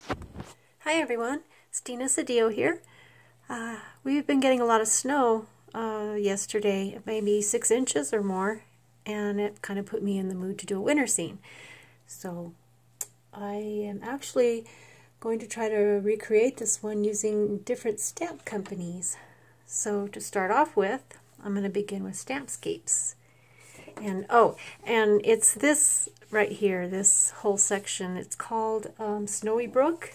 Hi everyone, it's Dina Cedillo here. We've been getting a lot of snow yesterday, maybe 6 inches or more, and it kind of put me in the mood to do a winter scene. So I am actually going to try to recreate this one using different stamp companies. So to start off with, I'm going to begin with Stampscapes. And and it's this right here, this whole section. It's called Snowy Brook.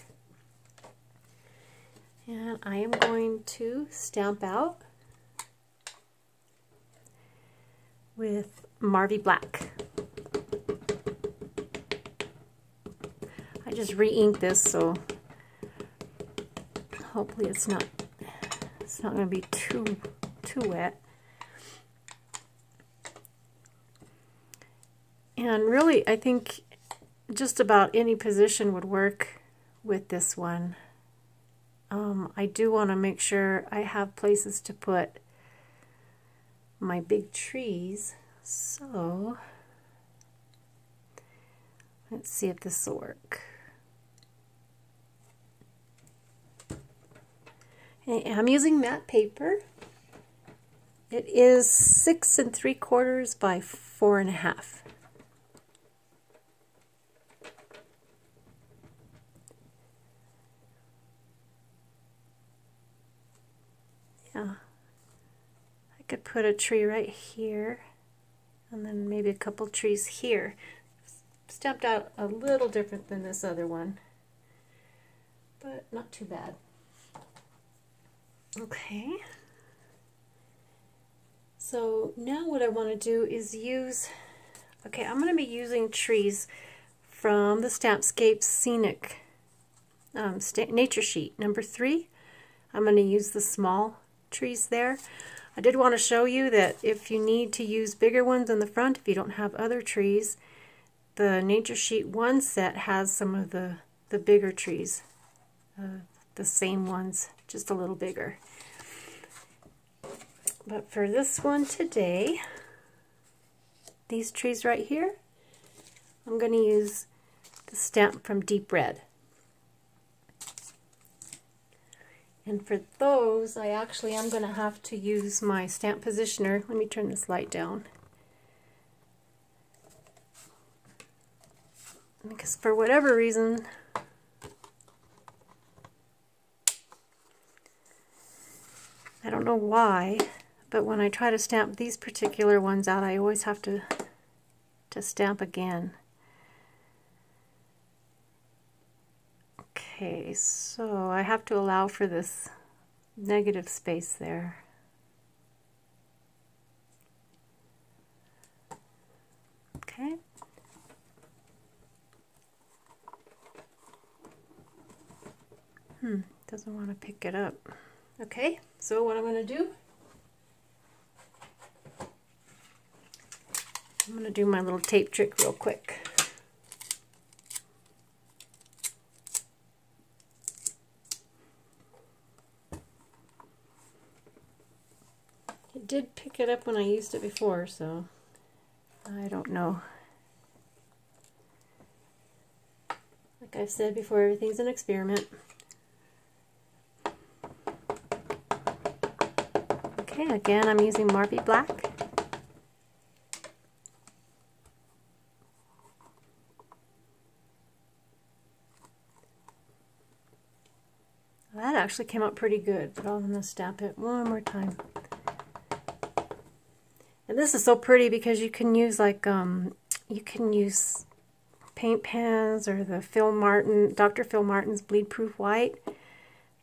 And I am going to stamp out with Marvy Black. I just re-inked this, so hopefully it's not going to be too wet. And really, I think just about any position would work with this one. I do want to make sure I have places to put my big trees, so let's see if this will work. I'm using matte paper. It is 6 3/4 by 4 1/2. Yeah, I could put a tree right here, and then maybe a couple trees here. Stamped out a little different than this other one, but not too bad. Okay, so now what I want to do is use, I'm going to be using trees from the Stampscapes Scenic Nature Sheet number 3. I'm going to use the small trees there. I did want to show you that if you need to use bigger ones in the front, if you don't have other trees, the Nature Sheet 1 set has some of the bigger trees, the same ones, just a little bigger. But for this one today, these trees right here, I'm going to use the stamp from Deep Red. And for those, I actually am going to have to use my stamp positioner. Let me turn this light down. Because for whatever reason, I don't know why, but when I try to stamp these particular ones out, I always have to stamp again. Okay, so I have to allow for this negative space there. Okay. Doesn't want to pick it up. Okay, so what I'm going to do, I'm going to do my little tape trick real quick. It did pick it up when I used it before, so I don't know. Like I've said before, everything's an experiment. Okay, again, I'm using Marvy Black. That actually came out pretty good, but I'm going to stamp it one more time. And this is so pretty because you can use paint pens or the Dr. Phil Martin's Bleed Proof White,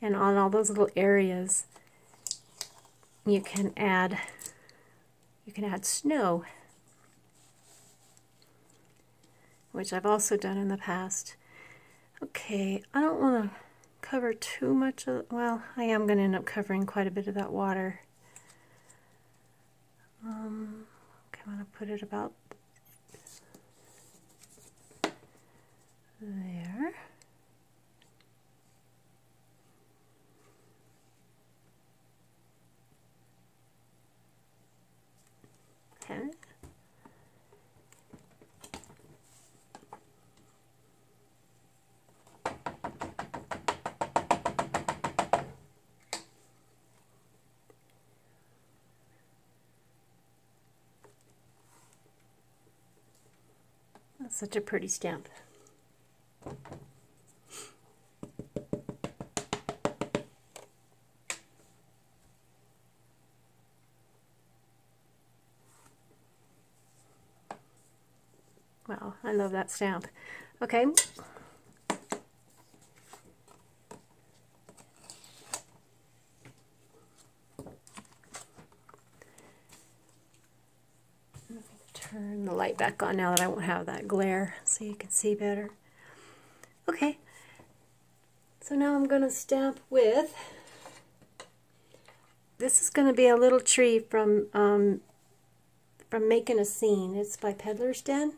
and on all those little areas you can add snow, which I've also done in the past. Okay, I don't want to cover too much of, well, I am going to end up covering quite a bit of that water. Okay, I'm going to put it about there. Okay. such a pretty stamp. Wow, I love that stamp. Okay. Turn the light back on now that I won't have that glare so you can see better. Okay, so now I'm going to stamp with, this is going to be a little tree from Making a Scene. It's by Peddler's Den.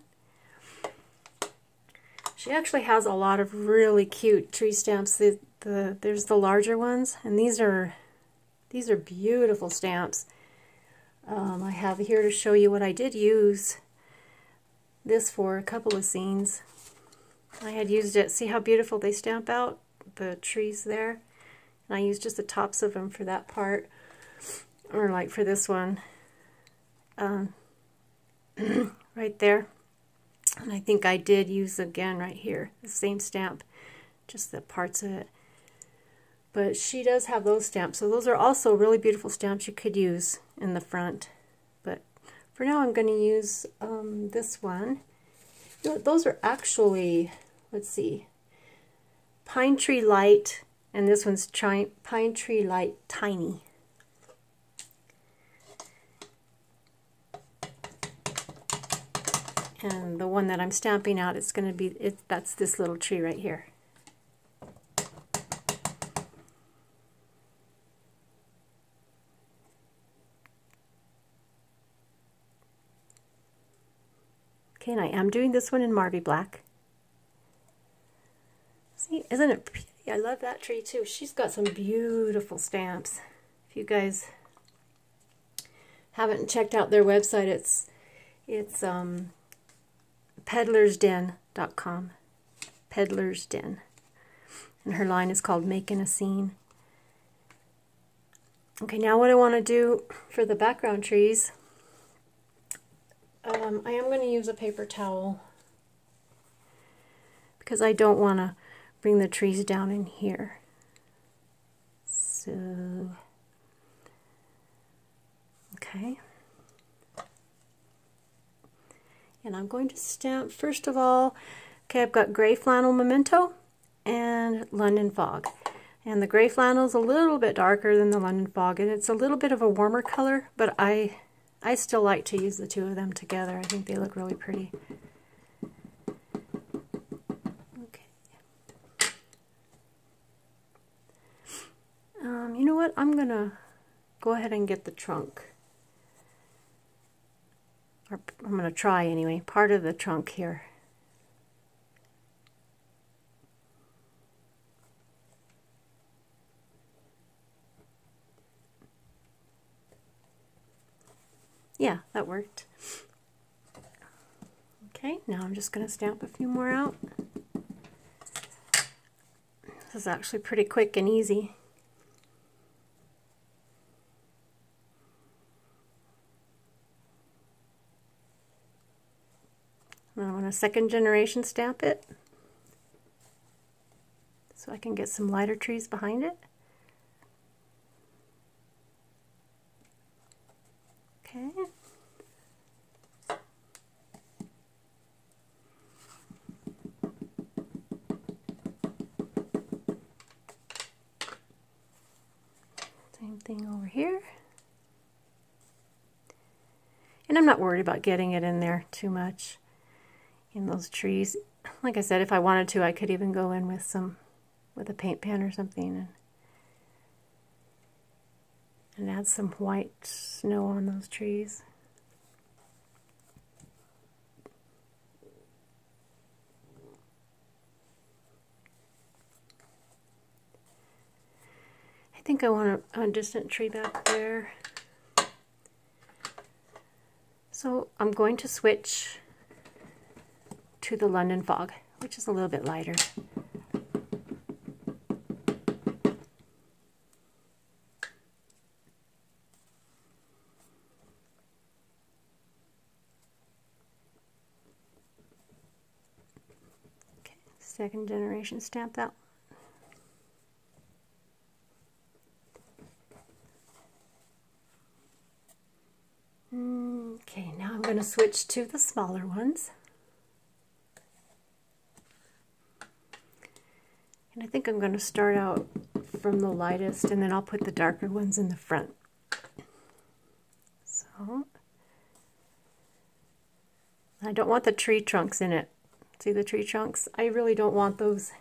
She actually has a lot of really cute tree stamps. There's the larger ones, and these are beautiful stamps. I have here to show you what I did use this for a couple of scenes. I had used it, see how beautiful they stamp out, the trees there? And I used just the tops of them for that part, or like for this one, right there. And I think I did use again right here, the same stamp, just the parts of it. But she does have those stamps, so those are also really beautiful stamps you could use in the front. But for now I'm going to use this one. You know, those are actually, let's see, Pine Tree Light, and this one's Pine Tree Light Tiny. And the one that I'm stamping out, it's going to be, that's this little tree right here. Okay, and I am doing this one in Marby Black. See, isn't it pretty? I love that tree too. She's got some beautiful stamps. If you guys haven't checked out their website, it's peddlersden.com. Peddler's Den. And her line is called Making a Scene. Okay, now what I want to do for the background trees, I am going to use a paper towel because I don't want to bring the trees down in here. So, okay. And I'm going to stamp, first of all, okay, I've got gray flannel memento and London fog. And the gray flannel is a little bit darker than the London fog, and it's a little bit of a warmer color, but I still like to use the two of them together. I think they look really pretty. Okay. You know what? I'm going to go ahead and get the trunk. Or I'm going to try anyway, part of the trunk here. Yeah, that worked. Okay, now I'm just going to stamp a few more out. This is actually pretty quick and easy. And I want to second generation stamp it so I can get some lighter trees behind it. Okay. Same thing over here. And I'm not worried about getting it in there too much in those trees. Like I said, if I wanted to, I could even go in with a paint pen or something and add some white snow on those trees. I think I want a distant tree back there. So I'm going to switch to the London fog, which is a little bit lighter. second generation stamp that. Okay, now I'm going to switch to the smaller ones. And I think I'm going to start out from the lightest, and then I'll put the darker ones in the front. So, I don't want the tree trunks in it. See the tree trunks? I really don't want those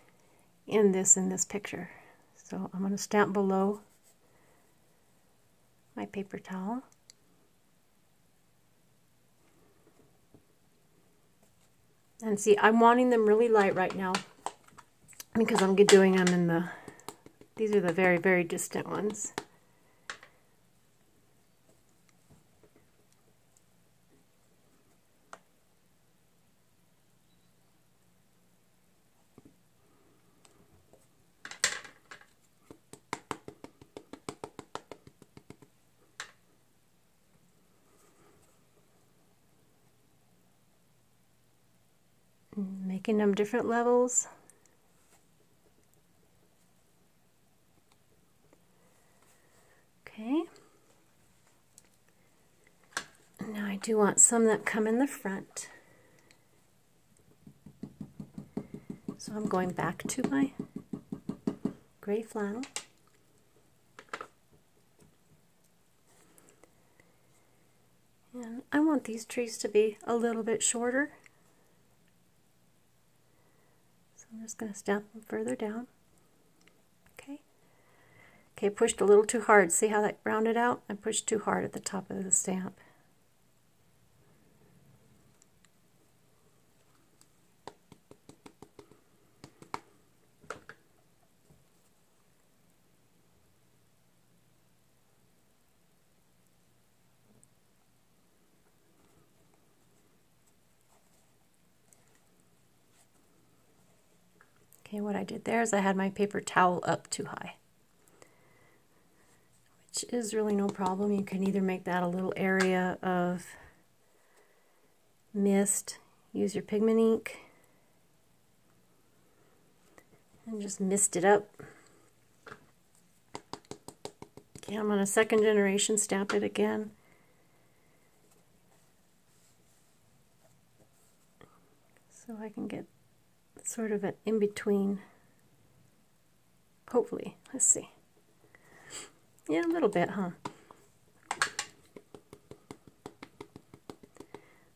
in this picture. So I'm going to stamp below my paper towel. And see, I'm wanting them really light right now because I'm doing them in the, these are the very, very distant ones. Making them different levels. Okay. Now I do want some that come in the front. So I'm going back to my gray flannel. And I want these trees to be a little bit shorter. I'm just going to stamp them further down. Okay. Okay, pushed a little too hard. See how that rounded out? I pushed too hard at the top of the stamp. Okay, what I did there is I had my paper towel up too high, which is really no problem. You can either make that a little area of mist, use your pigment ink, and just mist it up. Okay, I'm going to second generation stamp it again. So I can get sort of an in-between, hopefully. Let's see. Yeah, a little bit, huh?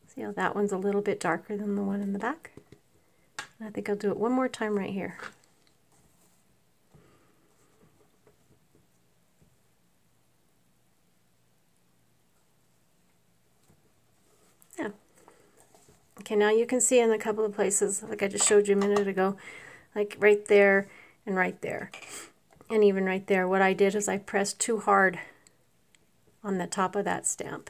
See how that one's a little bit darker than the one in the back? I think I'll do it one more time right here. Yeah. Okay, now you can see in a couple of places, like I just showed you a minute ago, like right there and right there. And even right there, what I did is I pressed too hard on the top of that stamp.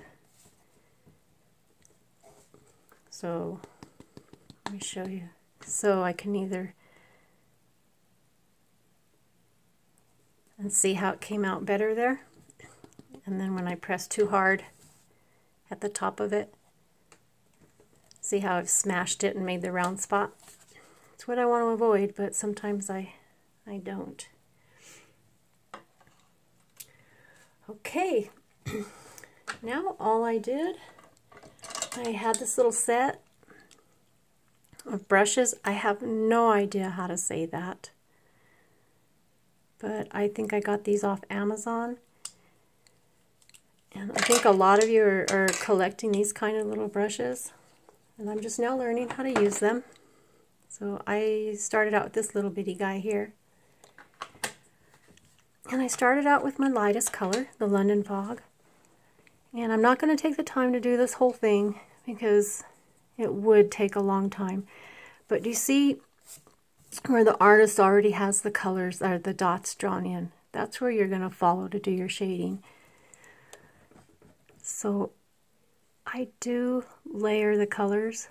So, let me show you. So I can either, and see how it came out better there? And then when I press too hard at the top of it, see how I've smashed it and made the round spot? It's what I want to avoid, but sometimes I don't. Okay, now all I did, I had this little set of brushes. I have no idea how to say that, but I think I got these off Amazon. And I think a lot of you are collecting these kind of little brushes. And I'm just now learning how to use them. So I started out with this little bitty guy here. And I started out with my lightest color, the London Fog. And I'm not going to take the time to do this whole thing because it would take a long time. But do you see where the artist already has the colors, or the dots drawn in? That's where you're going to follow to do your shading. So I do layer the colors.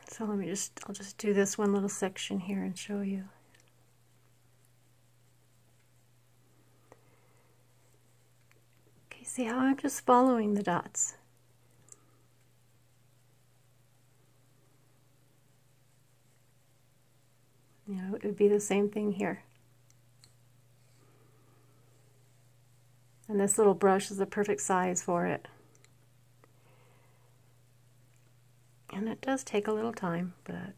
So I'll just do this one little section here and show you. See how I'm just following the dots? You know, it would be the same thing here. And this little brush is the perfect size for it. And it does take a little time, but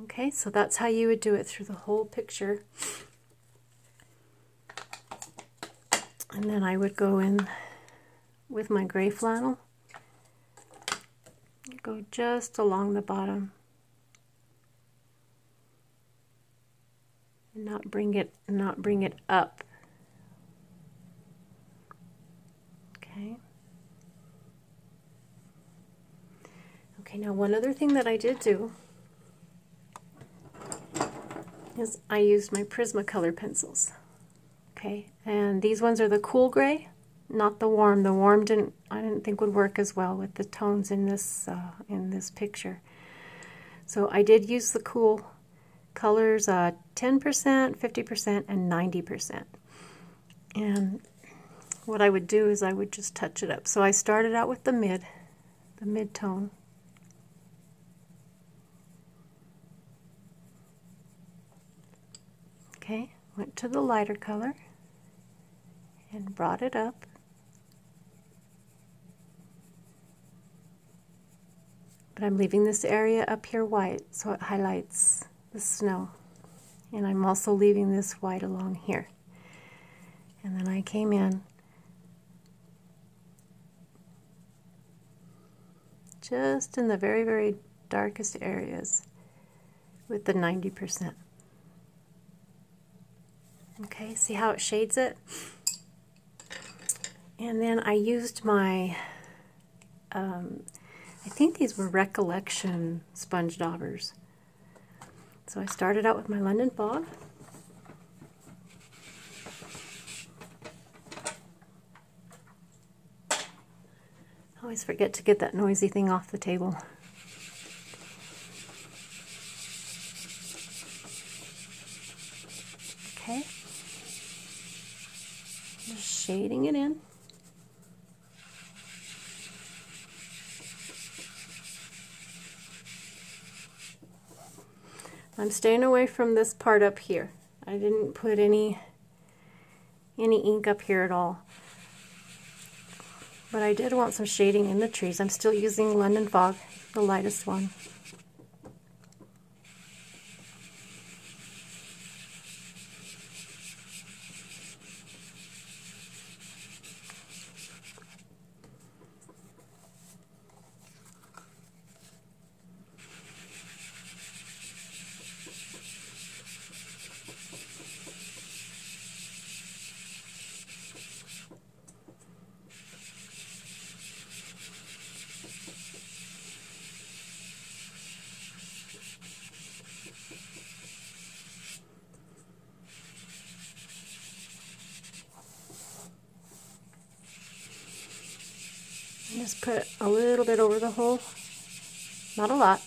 okay, so that's how you would do it through the whole picture. And then I would go in with my gray flannel, go just along the bottom, and not bring it up. Okay. Okay, now one other thing that I did do is I used my Prismacolor pencils. Okay, and these ones are the cool gray, not the warm. The warm I didn't think would work as well with the tones in this picture. So I did use the cool colors, 10%, 50%, and 90%. And what I would do is I would just touch it up. So I started out with the mid-tone. Okay, went to the lighter color and brought it up. But I'm leaving this area up here white so it highlights the snow. And I'm also leaving this white along here. And then I came in just in the very, very darkest areas with the 90%. Okay, see how it shades it? And then I used my, I think these were Recollection sponge daubers. So I started out with my London Fog. I always forget to get that noisy thing off the table. Okay. Just shading it in. I'm staying away from this part up here. I didn't put any ink up here at all. But I did want some shading in the trees. I'm still using London Fog, the lightest one. Just put a little bit over the hole, not a lot.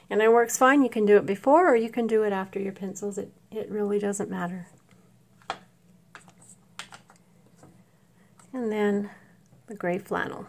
And it works fine. You can do it before or you can do it after your pencils. It really doesn't matter. And then the gray flannel.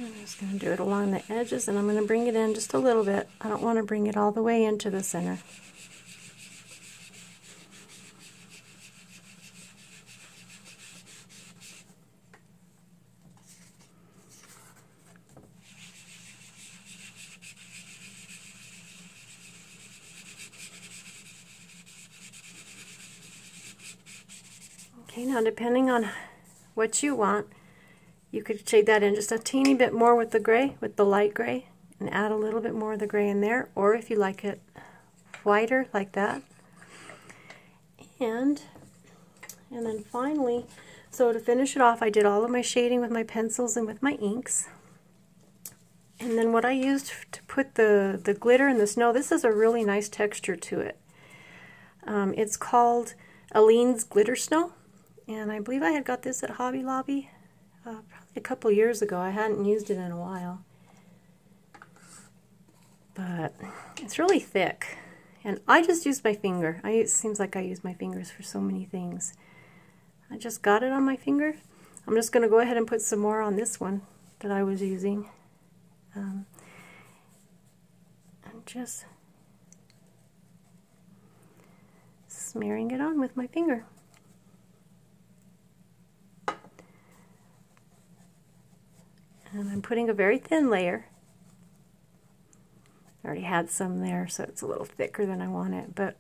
I'm just going to do it along the edges, and I'm going to bring it in just a little bit. I don't want to bring it all the way into the center. Okay, now depending on what you want, you could shade that in just a teeny bit more with the gray, with the light gray, and add a little bit more of the gray in there, or if you like it whiter like that. And then finally, so to finish it off, I did all of my shading with my pencils and with my inks. And then what I used to put the glitter in the snow, this is a really nice texture to it. It's called Aleene's Glitter Snow, and I believe I had got this at Hobby Lobby probably a couple years ago. I hadn't used it in a while. But it's really thick. And I just used my finger. It seems like I use my fingers for so many things. I just got it on my finger. I'm just going to go ahead and put some more on this one that I was using. And just smearing it on with my finger. And I'm putting a very thin layer. I already had some there, so it's a little thicker than I want it. But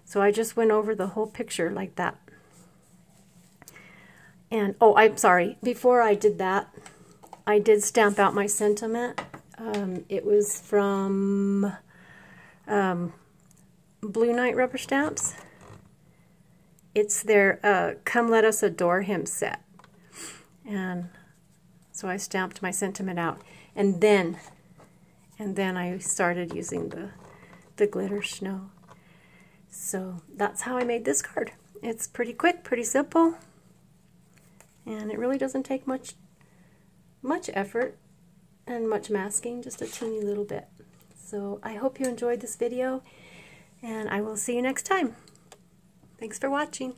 so I just went over the whole picture like that. And oh, I'm sorry, before I did that, I did stamp out my sentiment. It was from Blue Night Rubber Stamps. It's their Come Let Us Adore Him set. And so I stamped my sentiment out. And then I started using the glitter snow. So that's how I made this card. It's pretty quick, pretty simple. And it really doesn't take much effort and much masking, just a teeny little bit. So I hope you enjoyed this video, and I will see you next time. Thanks for watching.